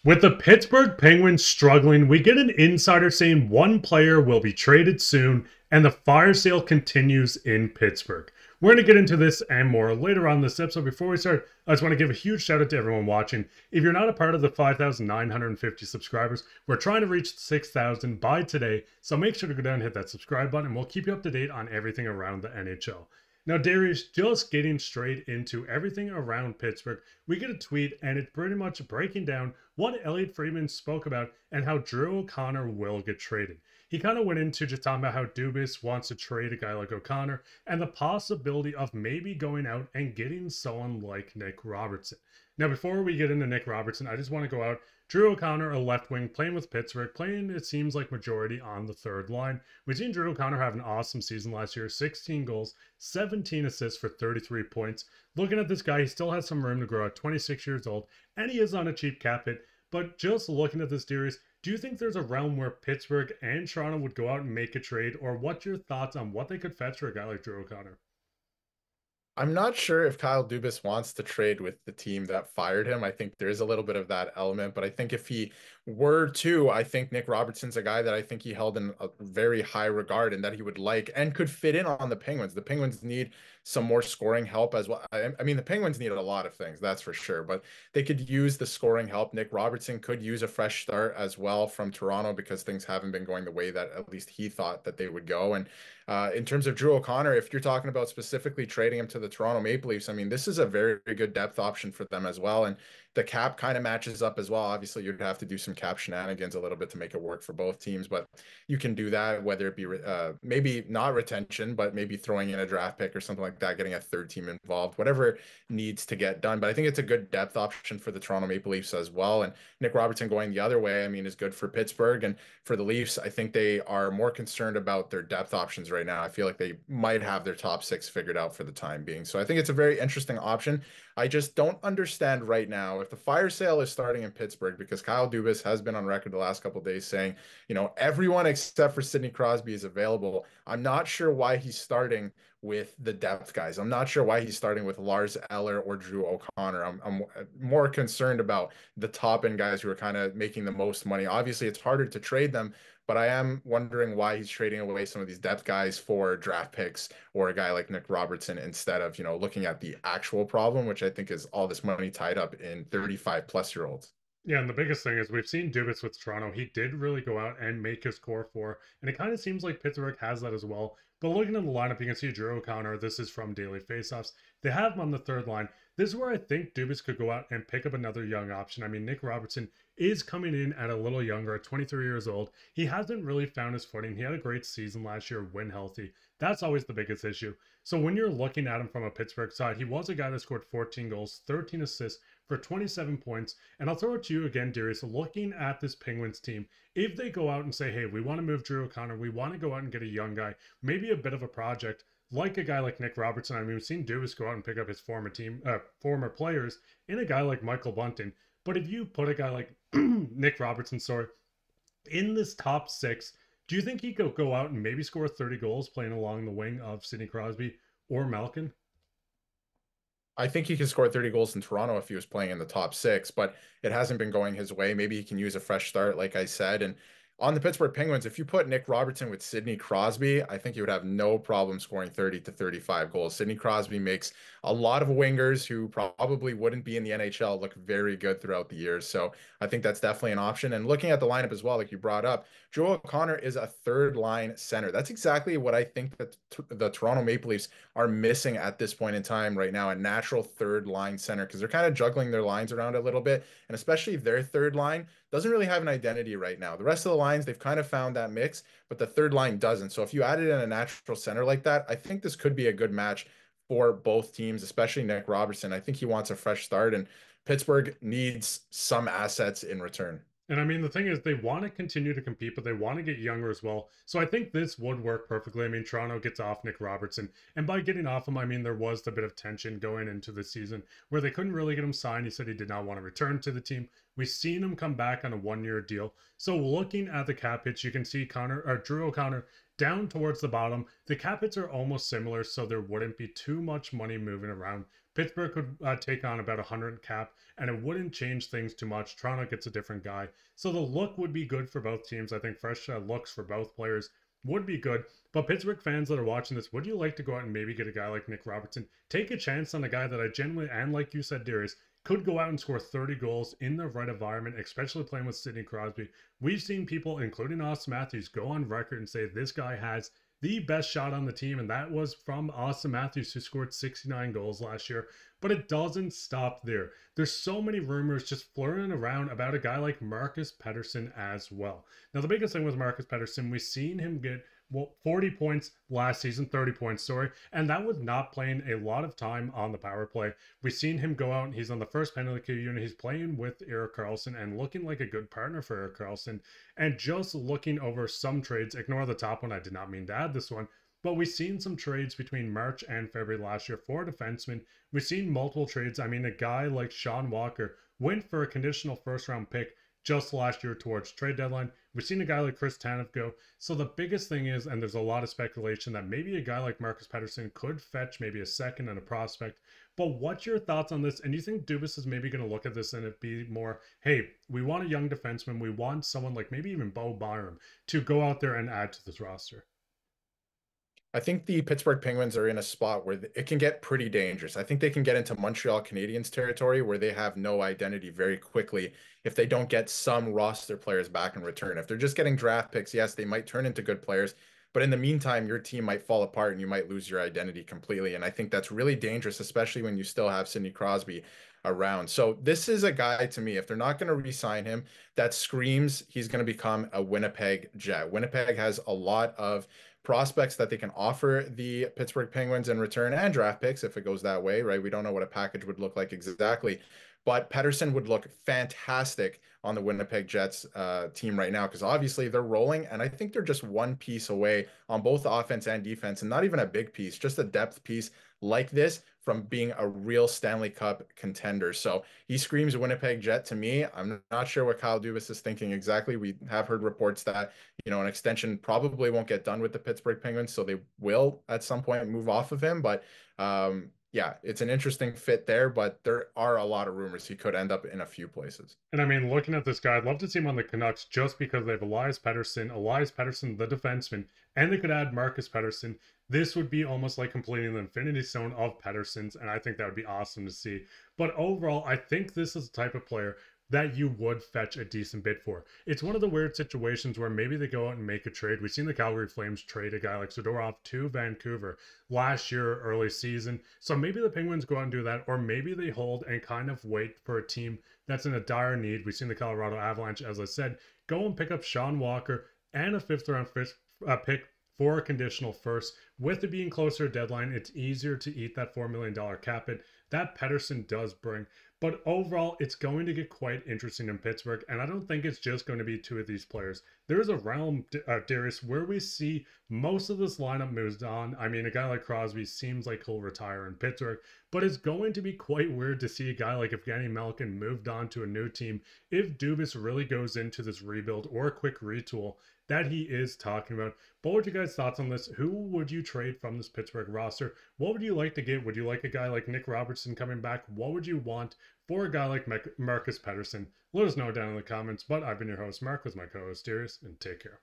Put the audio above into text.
With the Pittsburgh Penguins struggling, we get an insider saying one player will be traded soon, and the fire sale continues in Pittsburgh. We're going to get into this and more later on in this episode. Before we start, I just want to give a huge shout out to everyone watching. If you're not a part of the 5,950 subscribers, we're trying to reach 6,000 by today, so make sure to go down and hit that subscribe button, and we'll keep you up to date on everything around the NHL. Now, Darius, just getting straight into everything around Pittsburgh, we get a tweet and it's pretty much breaking down what Elliotte Friedman spoke about and how Drew O'Connor will get traded. He kind of went into just talking about how Dubas wants to trade a guy like O'Connor and the possibility of maybe going out and getting someone like Nick Robertson. Now, before we get into Nick Robertson, I just want to go out. Drew O'Connor, a left wing, playing with Pittsburgh, playing, it seems like, majority on the third line. We've seen Drew O'Connor have an awesome season last year, 16 goals, 17 assists for 33 points. Looking at this guy, he still has some room to grow at 26 years old, and he is on a cheap cap hit. But just looking at this series, do you think there's a realm where Pittsburgh and Toronto would go out and make a trade, or what's your thoughts on what they could fetch for a guy like Drew O'Connor? I'm not sure if Kyle Dubas wants to trade with the team that fired him. I think there is a little bit of that element, but I think if he were to, I think Nick Robertson's a guy that I think he held in a very high regard and that he would like and could fit in on the Penguins. The Penguins need some more scoring help as well. I mean, the Penguins need a lot of things, that's for sure, but they could use the scoring help. Nick Robertson could use a fresh start as well from Toronto because things haven't been going the way that at least he thought that they would go. And in terms of Drew O'Connor, if you're talking about specifically trading him to the Toronto Maple Leafs, I mean, this is a very, very good depth option for them as well. And the cap kind of matches up as well. Obviously, you'd have to do some cap shenanigans a little bit to make it work for both teams, but you can do that, whether it be maybe not retention, but maybe throwing in a draft pick or something like that, getting a third team involved, whatever needs to get done. But I think it's a good depth option for the Toronto Maple Leafs as well. And Nick Robertson going the other way, I mean, is good for Pittsburgh. And for the Leafs, I think they are more concerned about their depth options right now. I feel like they might have their top six figured out for the time being. So I think it's a very interesting option. I just don't understand right now if the fire sale is starting in Pittsburgh, because Kyle Dubas has been on record the last couple of days saying, you know, everyone except for Sidney Crosby is available. I'm not sure why he's starting with the depth guys. I'm not sure why he's starting with Lars Eller or Drew O'Connor. I'm more concerned about the top end guys who are kind of making the most money. Obviously, it's harder to trade them, but I am wondering why he's trading away some of these depth guys for draft picks or a guy like Nick Robertson instead of, you know, looking at the actual problem, which I think is all this money tied up in 35-plus-year-olds. Yeah, and the biggest thing is we've seen Dubas with Toronto. He did really go out and make his core four, and it kind of seems like Pittsburgh has that as well. But looking at the lineup, you can see Drew O'Connor. This is from Daily Faceoffs. They have him on the third line. This is where I think Dubas could go out and pick up another young option. I mean, Nick Robertson is coming in at a little younger, at 23 years old. He hasn't really found his footing. He had a great season last year when healthy. That's always the biggest issue. So when you're looking at him from a Pittsburgh side, he was a guy that scored 14 goals, 13 assists for 27 points. And I'll throw it to you again, Darius. Looking at this Penguins team, if they go out and say, hey, we want to move Drew O'Connor, we want to go out and get a young guy, maybe a bit of a project, like a guy like Nick Robertson. I mean, we've seen Dubas go out and pick up his former players in a guy like Michael Bunting. But if you put a guy like Nick Robertson, in this top six, do you think he could go out and maybe score 30 goals playing along the wing of Sidney Crosby or Malkin? I think he could score 30 goals in Toronto if he was playing in the top six, but it hasn't been going his way. Maybe he can use a fresh start, like I said. And on the Pittsburgh Penguins, if you put Nick Robertson with Sidney Crosby, I think he would have no problem scoring 30 to 35 goals. Sidney Crosby makes a lot of wingers who probably wouldn't be in the NHL look very good throughout the years. So I think that's definitely an option. And looking at the lineup as well, like you brought up, Joe O'Connor is a third line center. That's exactly what I think that the Toronto Maple Leafs are missing at this point in time right now, a natural third line center, because they're kind of juggling their lines around a little bit. And especially their third line doesn't really have an identity right now. The rest of the lines, they've kind of found that mix, but the third line doesn't. So if you added in a natural center like that, I think this could be a good match for both teams, especially Nick Robertson. I think he wants a fresh start, and Pittsburgh needs some assets in return. And I mean, the thing is, they want to continue to compete, but they want to get younger as well. So I think this would work perfectly. I mean, Toronto gets off Nick Robertson. And by getting off him, I mean, there was a bit of tension going into the season where they couldn't really get him signed. He said he did not want to return to the team. We've seen him come back on a one-year deal. So looking at the cap hits, you can see Drew O'Connor down towards the bottom. The cap hits are almost similar, so there wouldn't be too much money moving around. Pittsburgh could take on about 100 cap, and it wouldn't change things too much. Toronto gets a different guy. So the look would be good for both teams. I think fresh looks for both players would be good. But Pittsburgh fans that are watching this, would you like to go out and maybe get a guy like Nick Robertson? Take a chance on a guy that I genuinely, and like you said, Darius, could go out and score 30 goals in the right environment, especially playing with Sidney Crosby. We've seen people, including Austin Matthews, go on record and say this guy has the best shot on the team, and that was from Austin Matthews, who scored 69 goals last year. But it doesn't stop there. There's so many rumors just flirting around about a guy like Marcus Pettersson as well. Now, the biggest thing with Marcus Pettersson, we've seen him get 40 points last season, 30 points, sorry, and that was not playing a lot of time on the power play. We've seen him go out, and he's on the first penalty kill unit. He's playing with Erik Karlsson and looking like a good partner for Erik Karlsson. And just looking over some trades, ignore the top one, I did not mean to add this one, but we've seen some trades between March and February last year for defensemen. We've seen multiple trades. I mean, a guy like Sean Walker went for a conditional first-round pick just last year towards trade deadline. We've seen a guy like Chris Tanev go. So the biggest thing is, and there's a lot of speculation, that maybe a guy like Marcus Pettersson could fetch maybe a second and a prospect. But what's your thoughts on this? And do you think Dubas is maybe going to look at this and it be more, hey, we want a young defenseman. We want someone like maybe even Bo Byram to go out there and add to this roster? I think the Pittsburgh Penguins are in a spot where it can get pretty dangerous. I think they can get into Montreal Canadiens territory where they have no identity very quickly if they don't get some roster players back in return. If they're just getting draft picks, yes, they might turn into good players, but in the meantime, your team might fall apart and you might lose your identity completely. And I think that's really dangerous, especially when you still have Sidney Crosby around. So this is a guy to me, if they're not going to re-sign him, that screams he's going to become a Winnipeg Jet. Winnipeg has a lot of prospects that they can offer the Pittsburgh Penguins in return, and draft picks if it goes that way, right? We don't know what a package would look like exactly, but Pettersson would look fantastic on the Winnipeg Jets team right now because obviously they're rolling, and I think they're just one piece away on both offense and defense, and not even a big piece, just a depth piece like this from being a real Stanley Cup contender. So he screams Winnipeg Jet to me. I'm not sure what Kyle Dubas is thinking exactly. We have heard reports that, you know, an extension probably won't get done with the Pittsburgh Penguins, so they will at some point move off of him. But yeah, it's an interesting fit there, but there are a lot of rumors he could end up in a few places. And I mean, looking at this guy, I'd love to see him on the Canucks just because they have Elias Pettersson, the defenseman, and they could add Marcus Pettersson. This would be almost like completing the infinity stone of Pettersson's, and I think that would be awesome to see. But overall, I think this is the type of player that you would fetch a decent bid for. It's one of the weird situations where maybe they go out and make a trade. We've seen the Calgary Flames trade a guy like Zadorov to Vancouver last year, early season. So maybe the Penguins go out and do that, or maybe they hold and kind of wait for a team that's in a dire need. We've seen the Colorado Avalanche, as I said, go and pick up Sean Walker and a fifth-round pick for a conditional first. With it being closer to deadline, it's easier to eat that $4 million cap hit that Pettersson does bring. But overall, it's going to get quite interesting in Pittsburgh, and I don't think it's just going to be two of these players. There's a realm, Darius, where we see most of this lineup moves on. I mean, a guy like Crosby seems like he'll retire in Pittsburgh, but it's going to be quite weird to see a guy like Evgeni Malkin moved on to a new team if Dubas really goes into this rebuild or a quick retool that he is talking about. But what are you guys' thoughts on this? Who would you trade from this Pittsburgh roster? What would you like to get? Would you like a guy like Nick Robertson coming back? What would you want for a guy like Marcus Pettersson? Let us know down in the comments. But I've been your host, Mark, with my co-host Darius, and take care.